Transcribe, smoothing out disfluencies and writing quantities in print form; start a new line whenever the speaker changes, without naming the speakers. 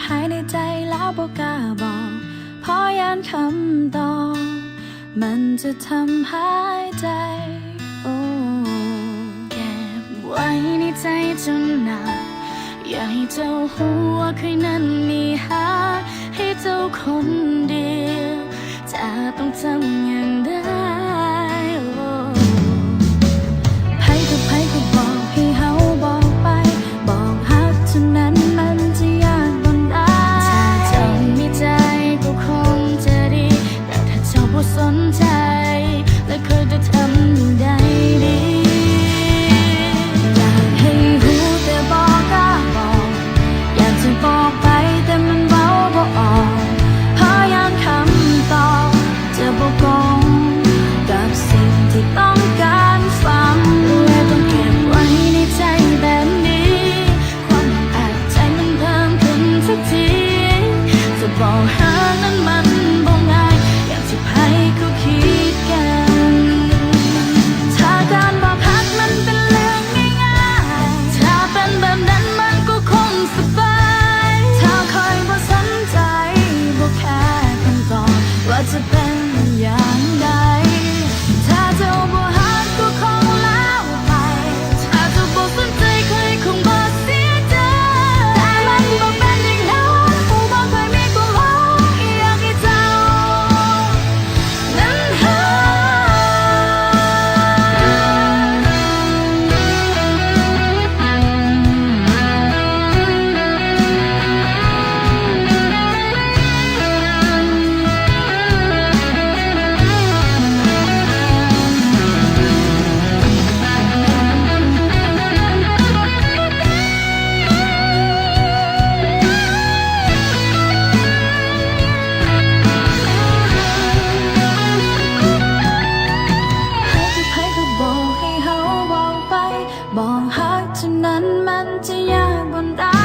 ภายในใจแล้วบ่กล้าบอกเพราะยันคำตอบมันจะทำหายใจโอ้เก็บไว้ในใจจนนานอยากให้เจ้าหัวเคยนั้นมีหาให้เจ้าคนเดียวจะต้องทำอย่างไรไผก็บอกให้เฮาบอกไปบอกฮักเท่านั้นมันจะยากบนได้ถ้าเจ้ามีใจก็คงจะดีแต่ถ้าเจ้าบ่สนใจแล้วเคยจะทำได้ดีอยากให้รู้แต่บอกกล้าบอกอยากจะบอกไปแต่มันเว้าบ่ออกพยายามคำตอบจะบ่กงกับสิ่งที่ต้องการฟังและต้องเก็บไว้ในใจแบบนี้ความอัดใจมันเพิ่มขึ้นทุกทีจะบอกหานั้นมันบ่ง่ายอย่างที่ไผเขาคิดกันถ้าการบอกฮักมันเป็นเรื่องง่ายๆถ้าเป็นแบบนั้นมันก็คงสบายถ้าคอยบ่สนใจบ่แค่คำตอบว่าจะเป็นอย่างใดถ้าเจ้าบ่ฮักก็คงแล้วไปถ้าเจ้าบ่สนใจเคยคงบ่เสียใจแต่มันบ่เป็นอย่างนั้นผู้บ่เคยมีก็บอกอยากให้เจ้านั้นหาไผก็บอกให้เฮาบอกไปบอกฮักเท่านั้นมันจะยากบนได้